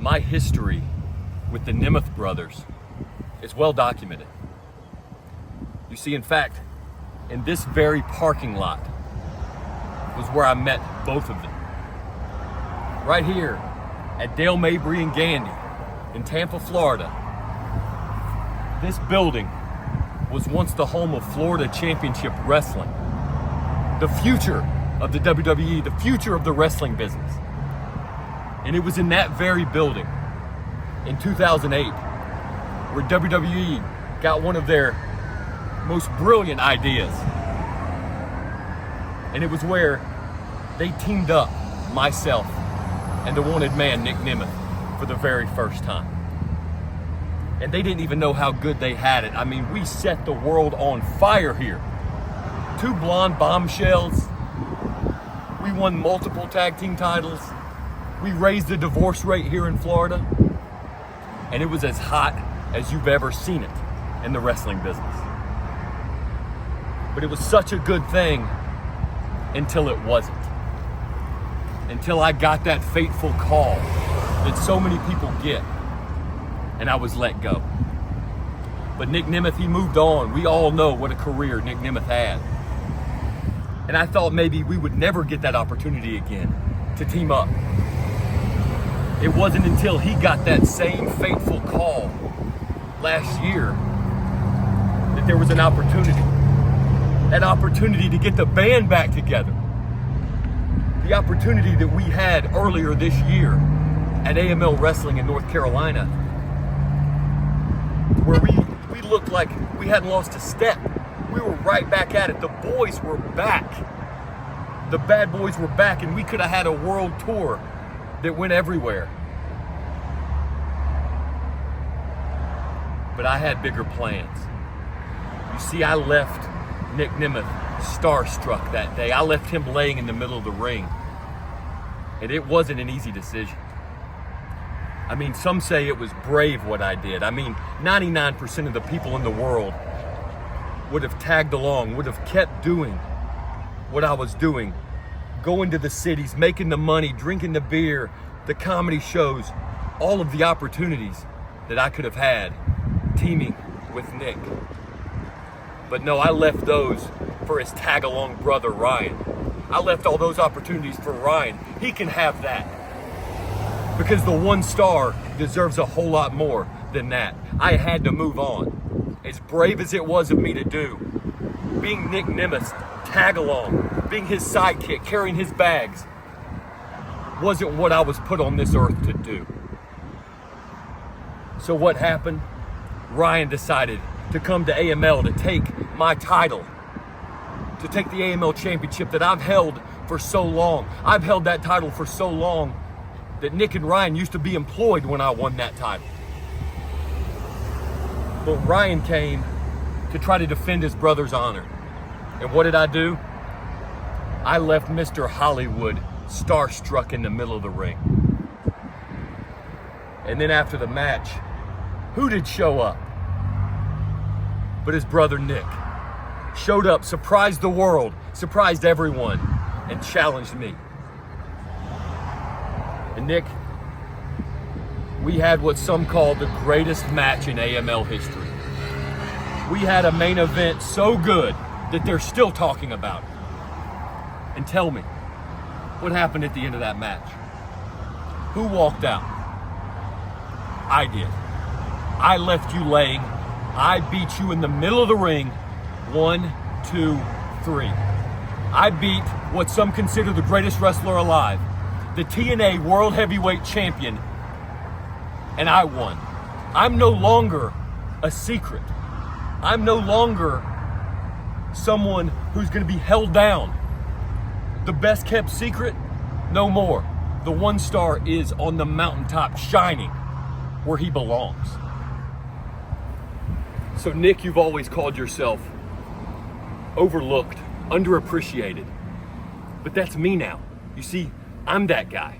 my history with the Nemeth brothers is well documented. You see, in fact, in this very parking lot was where I met both of them. Right here at Dale Mabry and Gandy in Tampa, Florida. This building was once the home of Florida Championship Wrestling. The future of the WWE, the future of the wrestling business. And it was in that very building in 2008 where WWE got one of their most brilliant ideas. And it was where they teamed up myself and the wanted man, Nick Nemeth, for the very first time. And they didn't even know how good they had it. I mean, we set the world on fire here. Two blonde bombshells. We won multiple tag team titles. We raised the divorce rate here in Florida. And it was as hot as you've ever seen it in the wrestling business. But it was such a good thing until it wasn't. Until I got that fateful call that so many people get, and I was let go. But Nick Nemeth, he moved on. We all know what a career Nick Nemeth had. And I thought maybe we would never get that opportunity again to team up. It wasn't until he got that same fateful call last year that there was an opportunity. That opportunity to get the band back together. The opportunity that we had earlier this year at AML Wrestling in North Carolina, where we looked like we hadn't lost a step. We were right back at it. The boys were back. The bad boys were back, and we could have had a world tour that went everywhere. But I had bigger plans. You see, I left Nick Nemeth starstruck that day. I left him laying in the middle of the ring. And it wasn't an easy decision. I mean, some say it was brave what I did. I mean, 99% of the people in the world would have tagged along, would have kept doing what I was doing. Going to the cities, making the money, drinking the beer, the comedy shows, all of the opportunities that I could have had teaming with Nick. But no, I left those for his tag-along brother, Ryan. I left all those opportunities for Ryan. He can have that. Because the one star deserves a whole lot more than that. I had to move on. As brave as it was of me to do, being Nick Nemeth's tag-along, being his sidekick, carrying his bags, wasn't what I was put on this earth to do. So what happened? Ryan decided to come to AML to take my title, to take the AML championship that I've held for so long. I've held that title for so long that Nick and Ryan used to be employed when I won that title. But Ryan came to try to defend his brother's honor. And what did I do? I left Mr. Hollywood starstruck in the middle of the ring. And then after the match, who did show up? But his brother Nick showed up, surprised the world, surprised everyone, and challenged me. And Nick, we had what some call the greatest match in AML history. We had a main event so good that they're still talking about it. And tell me, what happened at the end of that match? Who walked out? I did. I left you laying. I beat you in the middle of the ring. 1, 2, 3. I beat what some consider the greatest wrestler alive, the TNA World Heavyweight Champion, and I won. I'm no longer a secret. I'm no longer someone who's going to be held down. The best kept secret? No more. The one star is on the mountaintop shining where he belongs. So Nick, you've always called yourself overlooked, underappreciated. But that's me now. You see, I'm that guy.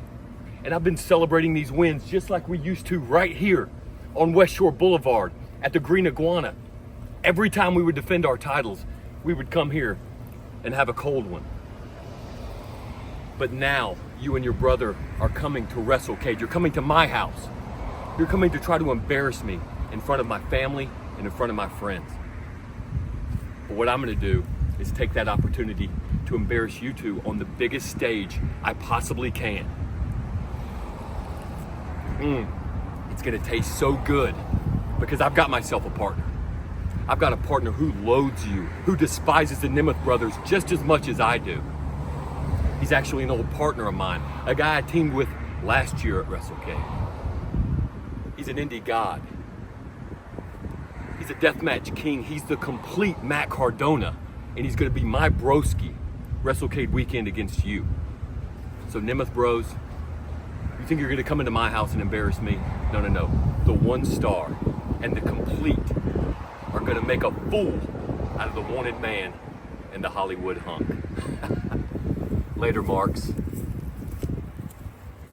And I've been celebrating these wins just like we used to right here on West Shore Boulevard at the Green Iguana. Every time we would defend our titles, we would come here and have a cold one. But now, you and your brother are coming to Wrestlecade. You're coming to my house. You're coming to try to embarrass me in front of my family and in front of my friends. But what I'm gonna do is take that opportunity to embarrass you two on the biggest stage I possibly can. It's gonna taste so good because I've got myself a partner. I've got a partner who loathes you, who despises the Nemeth brothers just as much as I do. He's actually an old partner of mine, a guy I teamed with last year at Wrestlecade. He's an indie god. He's a deathmatch king. He's the complete Matt Cardona, and he's gonna be my broski Wrestlecade weekend against you. So Nemeth bros, you think you're gonna come into my house and embarrass me? No, no, no. The one star and the complete are gonna make a fool out of the wanted man and the Hollywood hunk. Later, Marks.